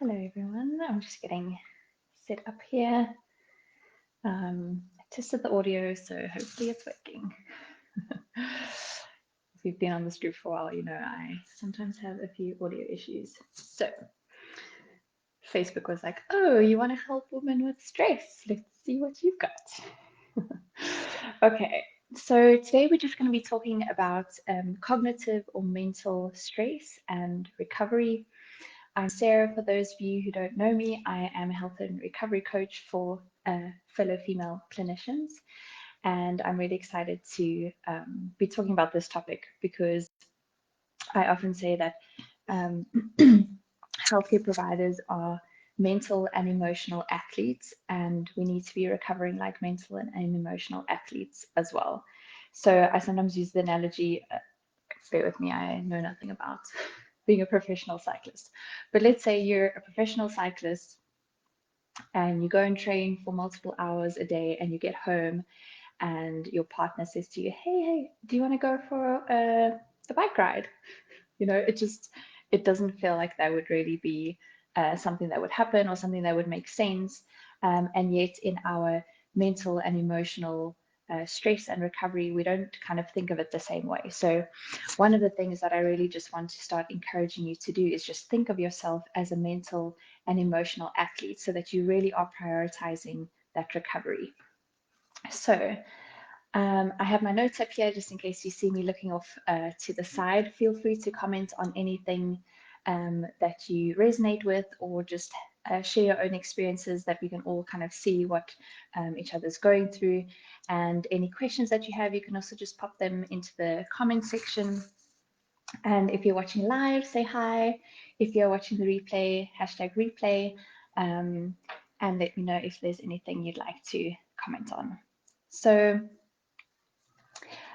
Hello everyone, I'm just getting set up here. I tested the audio, so hopefully it's working. If you've been on this group for a while, you know I sometimes have a few audio issues. So Facebook was like, oh, you want to help women with stress? Let's see what you've got. Okay, so today we're just going to be talking about cognitive or mental stress and recovery. I'm Sarah. For those of you who don't know me, I am a health and recovery coach for fellow female clinicians. And I'm really excited to be talking about this topic because I often say that um, healthcare providers are mental and emotional athletes, and we need to be recovering like mental and emotional athletes as well. So I sometimes use the analogy, bear with me, I know nothing about being a professional cyclist. But let's say you're a professional cyclist and you go and train for multiple hours a day and you get home and your partner says to you, hey, do you want to go for a bike ride? You know, it doesn't feel like that would really be something that would happen or something that would make sense. And yet in our mental and emotional stress and recovery, we don't kind of think of it the same way. So one of the things that I really just want to start encouraging you to do is just think of yourself as a mental and emotional athlete so that you really are prioritizing that recovery. So I have my notes up here just in case you see me looking off to the side. Feel free to comment on anything that you resonate with, or just share your own experiences that we can all kind of see what each other's going through. And any questions that you have, you can also just pop them into the comment section. And if you're watching live, say hi. If you're watching the replay, hashtag replay, and let me know if there's anything you'd like to comment on. So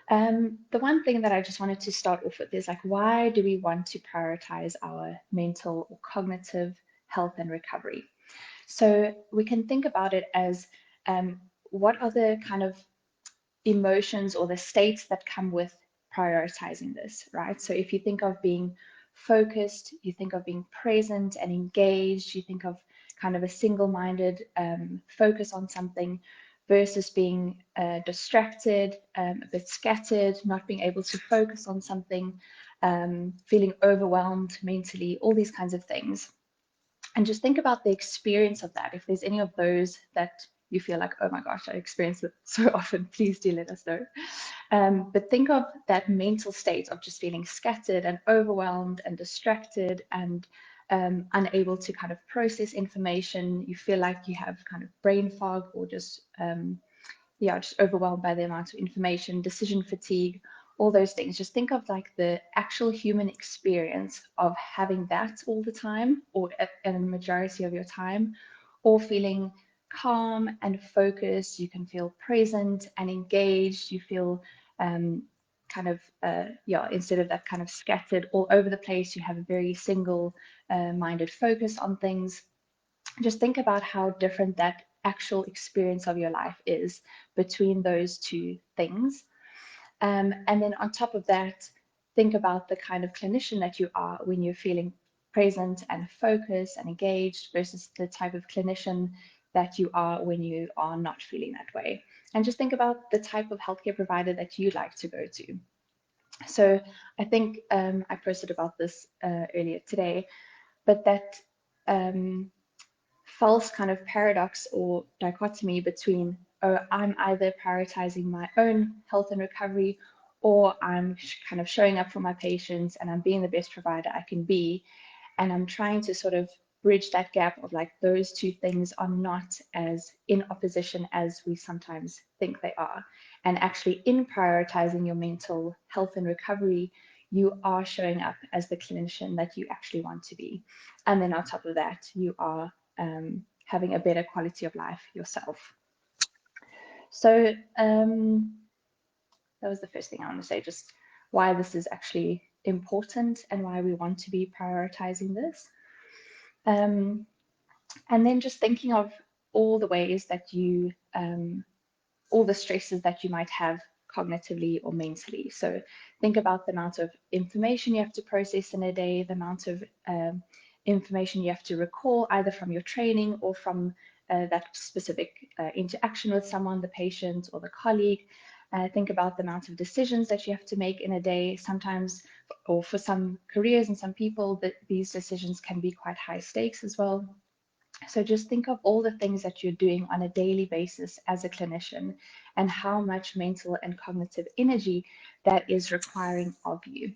the one thing that I just wanted to start off with is like, why do we want to prioritize our mental or cognitive health and recovery? So we can think about it as what are the kind of emotions or the states that come with prioritizing this, right? So if you think of being focused, you think of being present and engaged, you think of kind of a single-minded focus on something versus being distracted, a bit scattered, not being able to focus on something, feeling overwhelmed mentally, all these kinds of things. And just think about the experience of that. If there's any of those that you feel like, oh my gosh, I experience it so often, please do let us know. But think of that mental state of just feeling scattered and overwhelmed and distracted and unable to kind of process information. You feel like you have kind of brain fog or just just overwhelmed by the amount of information, decision fatigue, all those things. Just think of like the actual human experience of having that all the time, or a majority of your time, or feeling calm and focused. You can feel present and engaged. You feel kind of, instead of that kind of scattered all over the place, you have a very single minded focus on things. Just think about how different that actual experience of your life is between those two things. And then on top of that, think about the kind of clinician that you are when you're feeling present and focused and engaged versus the type of clinician that you are when you are not feeling that way. And just think about the type of healthcare provider that you'd like to go to. So I think I posted about this earlier today, but that false kind of paradox or dichotomy between, oh, I'm either prioritizing my own health and recovery, or I'm kind of showing up for my patients and I'm being the best provider I can be. And I'm trying to sort of bridge that gap of like those two things are not as in opposition as we sometimes think they are. And actually, in prioritizing your mental health and recovery, you are showing up as the clinician that you actually want to be. And then on top of that, you are having a better quality of life yourself. So that was the first thing I want to say, just why this is actually important and why we want to be prioritizing this. And then just thinking of all the ways that you, all the stresses that you might have cognitively or mentally. So think about the amount of information you have to process in a day, the amount of information you have to recall either from your training or from that specific interaction with someone, the patient or the colleague. Think about the amount of decisions that you have to make in a day. Sometimes, or for some careers and some people, that these decisions can be quite high stakes as well. So just think of all the things that you're doing on a daily basis as a clinician and how much mental and cognitive energy that is requiring of you.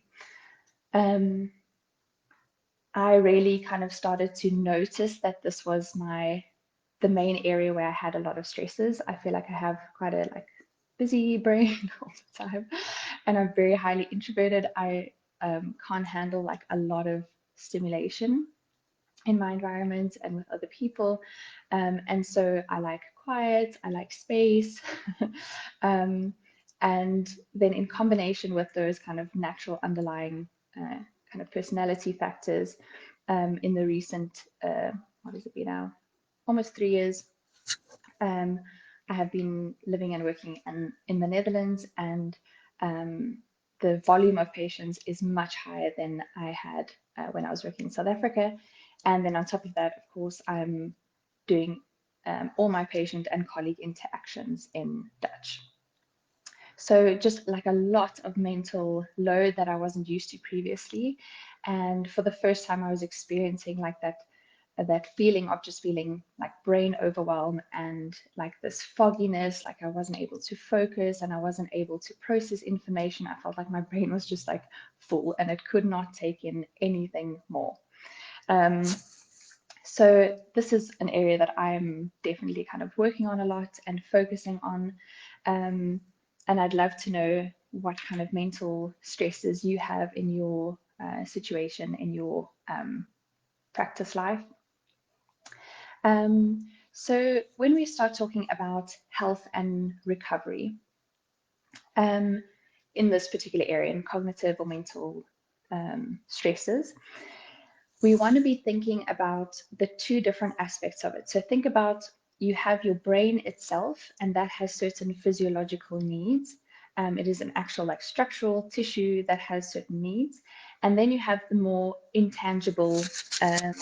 I really kind of started to notice that this was the main area where I had a lot of stresses. I feel like I have quite a busy brain all the time, and I'm very highly introverted. I can't handle like a lot of stimulation in my environment and with other people. And so I like quiet, I like space. And then in combination with those kind of natural underlying kind of personality factors, in the recent, what has it been now? Almost 3 years. I have been living and working in the Netherlands, and the volume of patients is much higher than I had when I was working in South Africa. And then on top of that, of course, I'm doing all my patient and colleague interactions in Dutch. So just like a lot of mental load that I wasn't used to previously. And for the first time, I was experiencing like that feeling of just feeling like brain overwhelm and like this fogginess, like I wasn't able to focus and I wasn't able to process information. I felt like my brain was just like full and it could not take in anything more. So this is an area that I'm definitely kind of working on a lot and focusing on. And I'd love to know what kind of mental stresses you have in your situation, in your practice life. So when we start talking about health and recovery, in this particular area, in cognitive or mental stresses, we want to be thinking about the two different aspects of it. So think about, you have your brain itself, and that has certain physiological needs. It is an actual like structural tissue that has certain needs. And then you have the more intangible, sorry,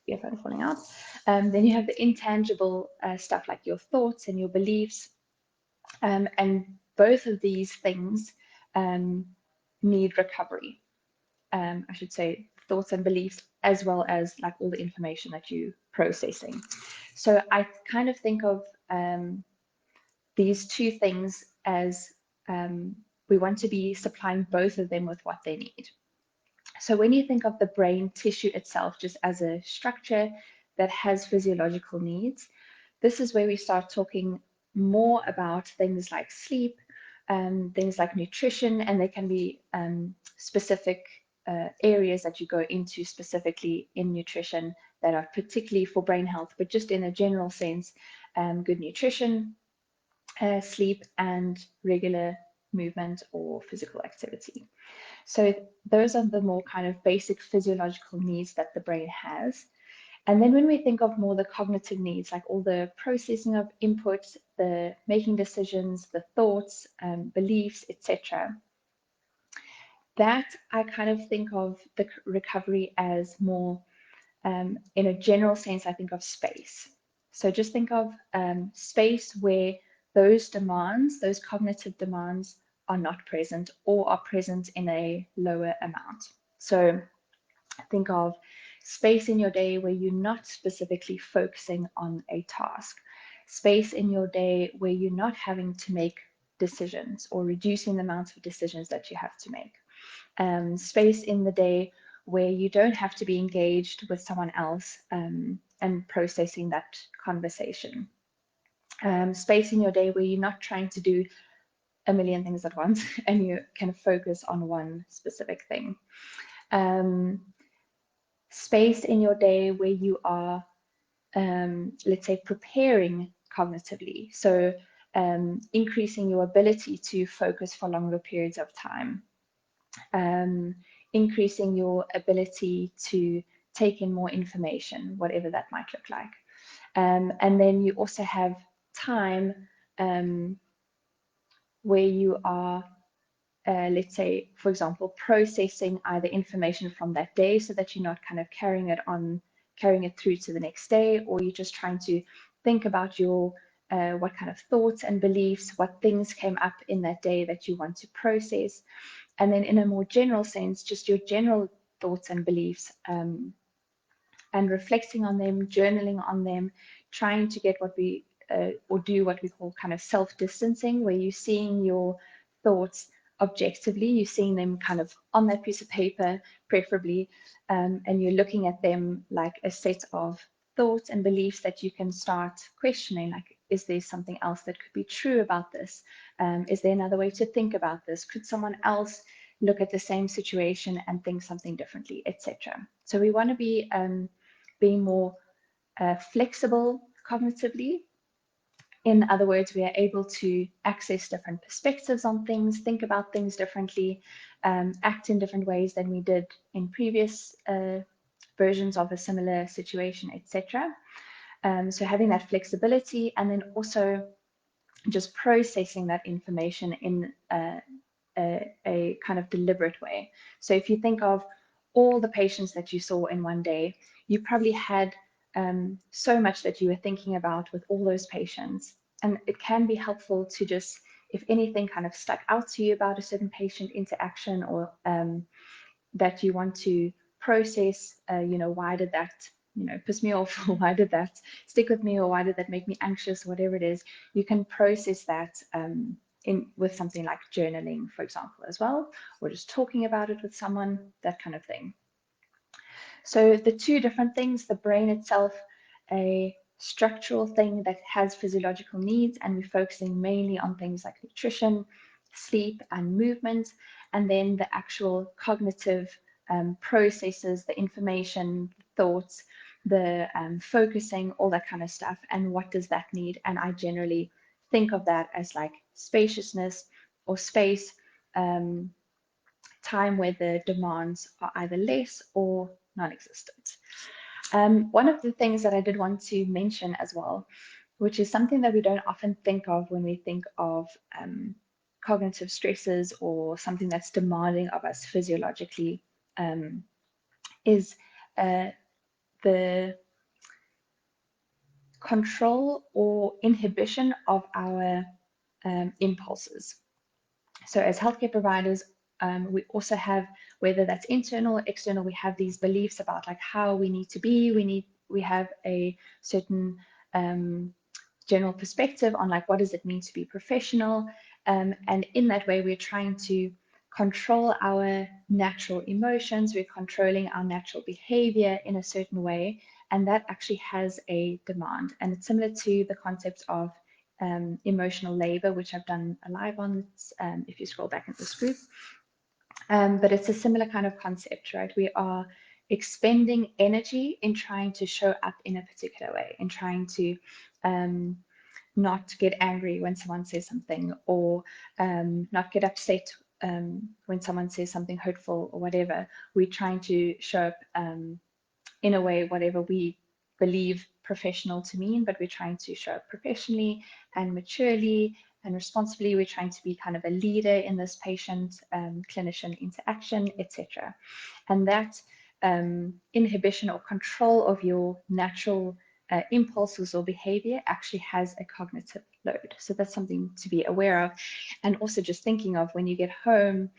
earphone falling out. Then you have the intangible stuff like your thoughts and your beliefs. And both of these things need recovery. I should say thoughts and beliefs, as well as like all the information that you're processing. So I kind of think of these two things as we want to be supplying both of them with what they need. So when you think of the brain tissue itself just as a structure that has physiological needs, this is where we start talking more about things like sleep, things like nutrition, and there can be specific areas that you go into specifically in nutrition that are particularly for brain health, but just in a general sense, good nutrition, sleep, and regular movement or physical activity. So those are the more kind of basic physiological needs that the brain has. And then when we think of more the cognitive needs, like all the processing of input, the making decisions, the thoughts, beliefs, etc., that I kind of think of the recovery as more, in a general sense, I think of space. So just think of space where those demands, those cognitive demands, are not present or are present in a lower amount. So think of space in your day where you're not specifically focusing on a task, space in your day where you're not having to make decisions or reducing the amount of decisions that you have to make, space in the day where you don't have to be engaged with someone else and processing that conversation, space in your day where you're not trying to do a million things at once and you can focus on one specific thing. Space in your day where you are, let's say, preparing cognitively. So increasing your ability to focus for longer periods of time, increasing your ability to take in more information, whatever that might look like. And then you also have time where you are let's say, for example, processing either information from that day so that you're not kind of carrying it through to the next day, or you're just trying to think about your what kind of thoughts and beliefs, what things came up in that day that you want to process. And then in a more general sense, just your general thoughts and beliefs, and reflecting on them, journaling on them, trying to get or do what we call kind of self-distancing, where you're seeing your thoughts objectively, you're seeing them kind of on that piece of paper, preferably, and you're looking at them like a set of thoughts and beliefs that you can start questioning, like, is there something else that could be true about this? Is there another way to think about this? Could someone else look at the same situation and think something differently, etc. So we want to be being more flexible cognitively. In other words, we are able to access different perspectives on things, think about things differently, act in different ways than we did in previous versions of a similar situation, etc. So having that flexibility, and then also just processing that information in a kind of deliberate way. So if you think of all the patients that you saw in one day, you probably had so much that you were thinking about with all those patients. And it can be helpful to just, if anything kind of stuck out to you about a certain patient interaction, or that you want to process, why did that, piss me off, or why did that stick with me, or why did that make me anxious, whatever it is, you can process that with something like journaling, for example, as well, or just talking about it with someone, that kind of thing. So the two different things, the brain itself, a structural thing that has physiological needs, and we're focusing mainly on things like nutrition, sleep, and movement, and then the actual cognitive processes, the information, thoughts, the focusing, all that kind of stuff, and what does that need? And I generally think of that as like spaciousness or space, time where the demands are either less or non-existent. One of the things that I did want to mention as well, which is something that we don't often think of when we think of cognitive stresses or something that's demanding of us physiologically, is the control or inhibition of our impulses. So as healthcare providers, we also have, whether that's internal or external, we have these beliefs about like how we need to be. We have a certain general perspective on like what does it mean to be professional, and in that way we're trying to control our natural emotions. We're controlling our natural behavior in a certain way, and that actually has a demand. And it's similar to the concept of emotional labor, which I've done a live on, if you scroll back into this group. But it's a similar kind of concept, right? We are expending energy in trying to show up in a particular way, in trying to not get angry when someone says something, or not get upset when someone says something hurtful or whatever. We're trying to show up in a way, whatever we believe professional to mean, but we're trying to show up professionally and maturely and responsibly. We're trying to be kind of a leader in this patient clinician interaction, etc. And that inhibition or control of your natural impulses or behavior actually has a cognitive load. So that's something to be aware of. And also just thinking of when you get home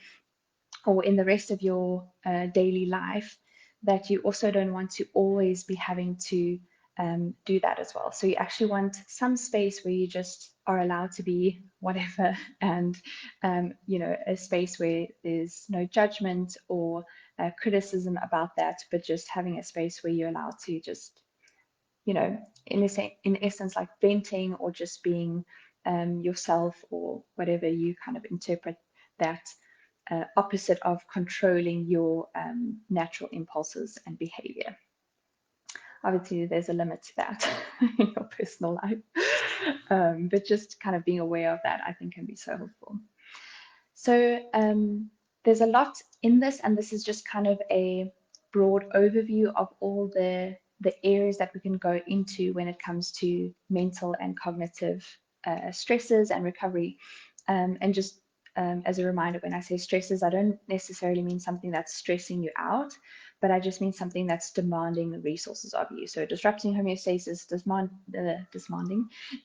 or in the rest of your daily life, that you also don't want to always be having to do that as well. So you actually want some space where you just are allowed to be whatever, and a space where there's no judgment or criticism about that, but just having a space where you're allowed to just, in essence, like venting or just being yourself, or whatever you kind of interpret that opposite of controlling your natural impulses and behavior. Obviously, there's a limit to that in your personal life, but just kind of being aware of that, I think, can be so helpful. So there's a lot in this, and this is just kind of a broad overview of all the areas that we can go into when it comes to mental and cognitive stresses and recovery, and just as a reminder, when I say stresses, I don't necessarily mean something that's stressing you out, but I just mean something that's demanding resources of you. So disrupting homeostasis,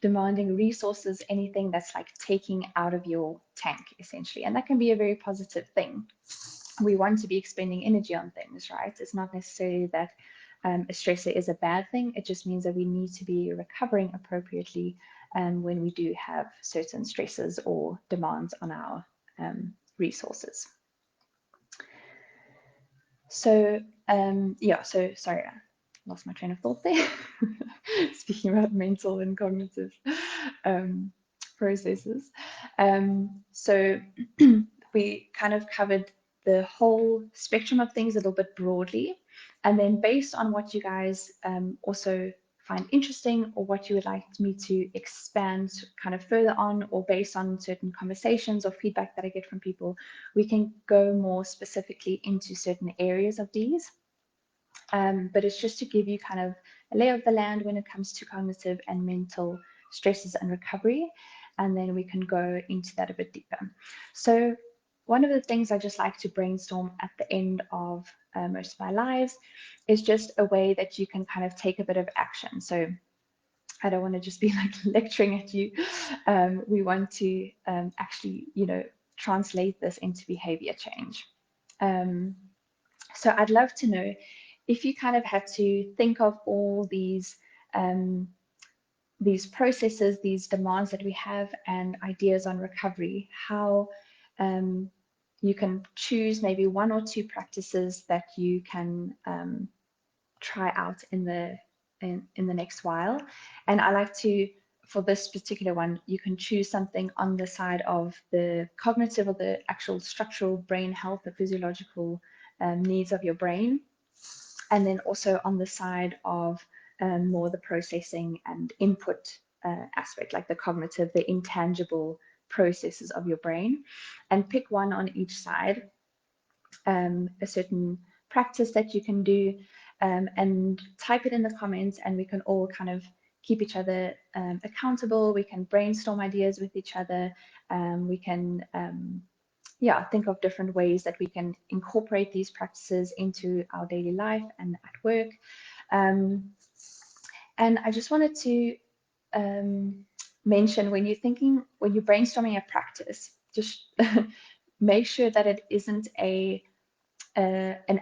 demanding resources, anything that's like taking out of your tank, essentially. And that can be a very positive thing. We want to be expending energy on things, right? It's not necessarily that a stressor is a bad thing. It just means that we need to be recovering appropriately when we do have certain stresses or demands on our resources. So yeah, so sorry, I lost my train of thought there. Speaking about mental and cognitive um, processes. So we kind of covered the whole spectrum of things a little bit broadly. And then based on what you guys also find interesting or what you would like me to expand kind of further on, or based on certain conversations or feedback that I get from people, we can go more specifically into certain areas of these. But it's just to give you kind of a lay of the land when it comes to cognitive and mental stresses and recovery. And then we can go into that a bit deeper. So one of the things I just like to brainstorm at the end of most of my lives is just a way that you can kind of take a bit of action. So I don't want to just be like lecturing at you. We want to actually, translate this into behavior change. So I'd love to know if you kind of had to think of all these processes, these demands that we have, and ideas on recovery, how you can choose maybe one or two practices that you can try out in the next while. And I like to, for this particular one, you can choose something on the side of the cognitive or the actual structural brain health, the physiological needs of your brain, and then also on the side of more the processing and input aspect, like the cognitive, the intangible processes of your brain, and pick one on each side, a certain practice that you can do, and type it in the comments, and we can all kind of keep each other accountable. We can brainstorm ideas with each other. We can think of different ways that we can incorporate these practices into our daily life and at work. And I just wanted to mention, when you're brainstorming a practice, just make sure that it isn't an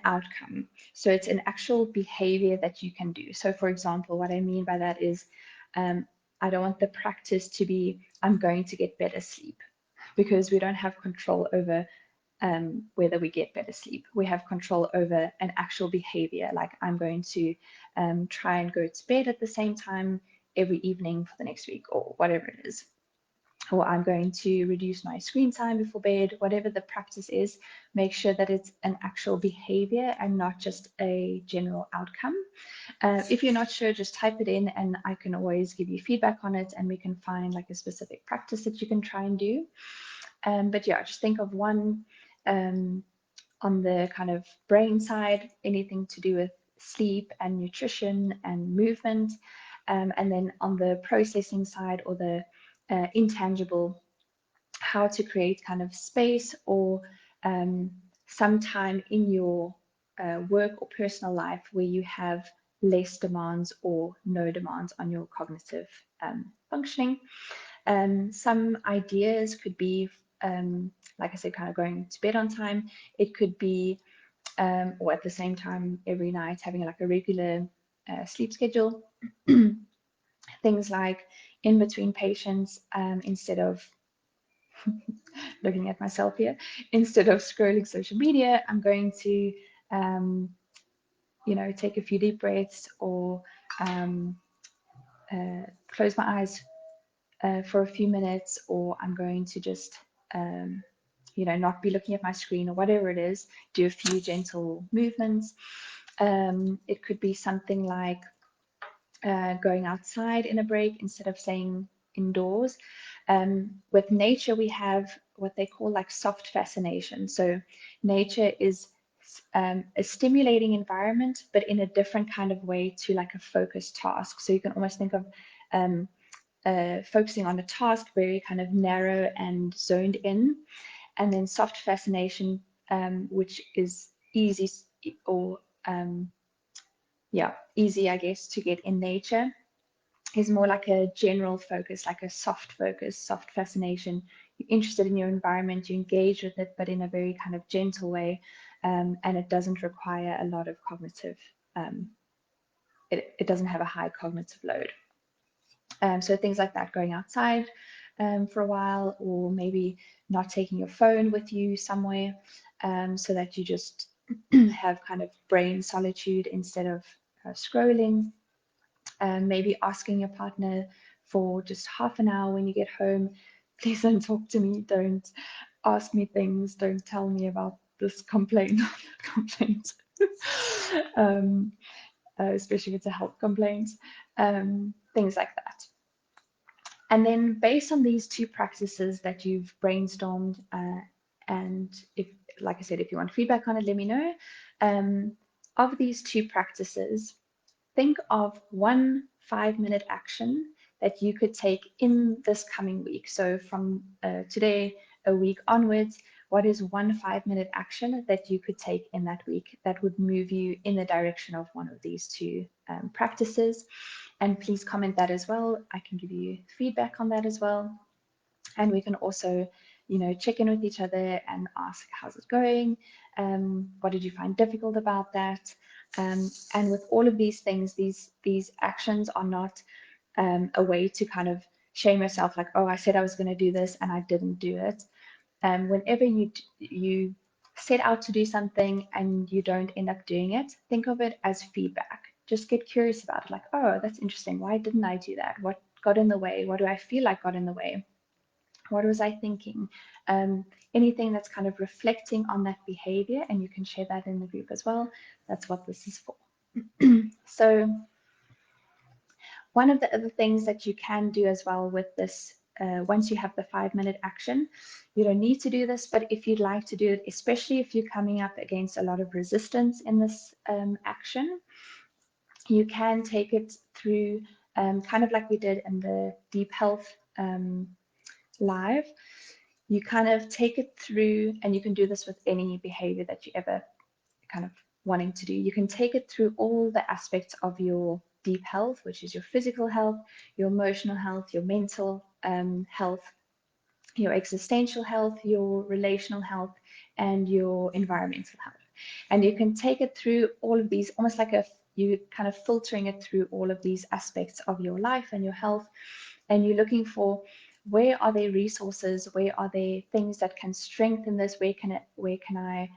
outcome. So it's an actual behavior that you can do. So for example, what I mean by that is I don't want the practice to be, I'm going to get better sleep, because we don't have control over whether we get better sleep. We have control over an actual behavior, like I'm going to try and go to bed at the same time every evening for the next week, or whatever it is. Or I'm going to reduce my screen time before bed, whatever the practice is. Make sure that it's an actual behavior and not just a general outcome. If you're not sure, just type it in and I can always give you feedback on it, and we can find like a specific practice that you can try and do. But yeah, just think of one on the kind of brain side, anything to do with sleep and nutrition and movement. And then on the processing side, or the intangible, how to create kind of space or some time in your work or personal life where you have less demands or no demands on your cognitive functioning. Some ideas could be, like I said, kind of going to bed on time. It could be, or at the same time every night, having like a regular sleep schedule. Things like in between patients, instead of looking at myself here, instead of scrolling social media, I'm going to, take a few deep breaths, or close my eyes for a few minutes, or I'm going to just, not be looking at my screen, or whatever it is, do a few gentle movements. It could be something like going outside in a break instead of staying indoors. With nature, we have what they call like soft fascination. So nature is a stimulating environment, but in a different kind of way to like a focused task. So you can almost think of focusing on a task very kind of narrow and zoned in. and then soft fascination, which is easy or yeah, easy, I guess, to get in nature, is more like a general focus, like a soft focus, soft fascination. You're interested in your environment, you engage with it, but in a very kind of gentle way, and it doesn't require a lot of cognitive, it doesn't have a high cognitive load. So things like that, going outside for a while, or maybe not taking your phone with you somewhere, so that you just have kind of brain solitude instead of scrolling. Maybe asking your partner for just half an hour when you get home, please don't talk to me, don't ask me things, don't tell me about this complaint, complaint, um, especially if it's a health complaint, things like that. And then based on these two practices that you've brainstormed, and if, like I said, if you want feedback on it, let me know. Of these two practices, think of one 5-minute action that you could take in this coming week. So from today, a week onwards, what is one 5-minute action that you could take in that week that would move you in the direction of one of these two practices? And please comment that as well. I can give you feedback on that as well. And we can also, check in with each other and ask, how's it going? What did you find difficult about that? And with all of these things, these actions are not a way to kind of shame yourself, like, oh, I said I was going to do this and I didn't do it. Whenever you set out to do something and you don't end up doing it, think of it as feedback. Just get curious about it, like, oh, that's interesting. Why didn't I do that? What got in the way? What do I feel like got in the way? What was I thinking? Anything that's kind of reflecting on that behavior, and you can share that in the group as well. That's what this is for. So one of the other things that you can do as well with this, once you have the 5-minute action, you don't need to do this, but if you'd like to do it, especially if you're coming up against a lot of resistance in this action, you can take it through kind of like we did in the Deep Health live. You kind of take it through, and you can do this with any behavior that you ever kind of wanting to do. You can take it through all the aspects of your deep health, which is your physical health, your emotional health, your mental health, your existential health, your relational health, and your environmental health. And you can take it through all of these, almost like you kind of filtering it through all of these aspects of your life and your health, and you're looking for, where are there resources, where are there things that can strengthen this, where can I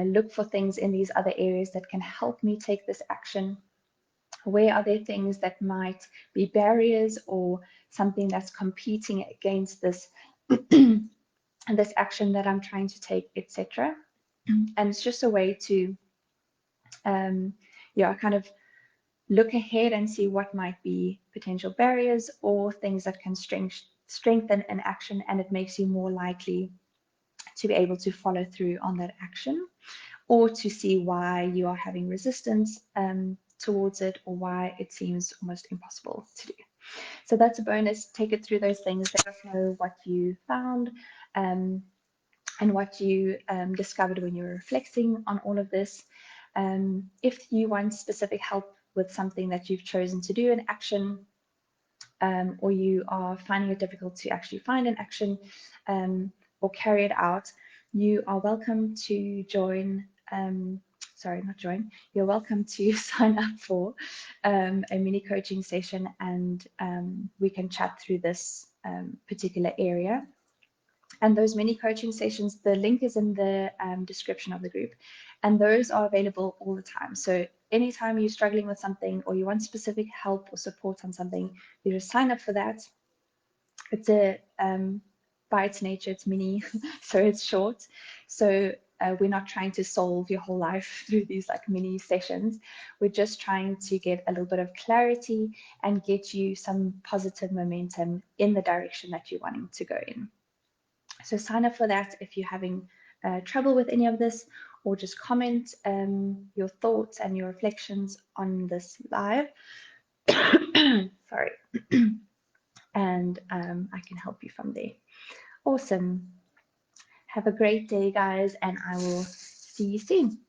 look for things in these other areas that can help me take this action, where are there things that might be barriers or something that's competing against this this action that I'm trying to take, etc. And it's just a way to kind of look ahead and see what might be potential barriers or things that can strengthen an action, and it makes you more likely to be able to follow through on that action, or to see why you are having resistance towards it, or why it seems almost impossible to do. So that's a bonus. Take it through those things. Let us know what you found and what you discovered when you were reflecting on all of this. If you want specific help with something that you've chosen to do, an action, or you are finding it difficult to actually find an action or carry it out, you are welcome to join. Sorry, not join. You're welcome to sign up for a mini coaching session, and we can chat through this particular area. And those mini coaching sessions, the link is in the description of the group, and those are available all the time. So anytime you're struggling with something, or you want specific help or support on something, you just sign up for that. It's by its nature, it's mini, so it's short. So we're not trying to solve your whole life through these like mini sessions. We're just trying to get a little bit of clarity and get you some positive momentum in the direction that you're wanting to go in. So sign up for that if you're having trouble with any of this, or just comment your thoughts and your reflections on this live. Sorry. And I can help you from there. Awesome. Have a great day, guys, and I will see you soon.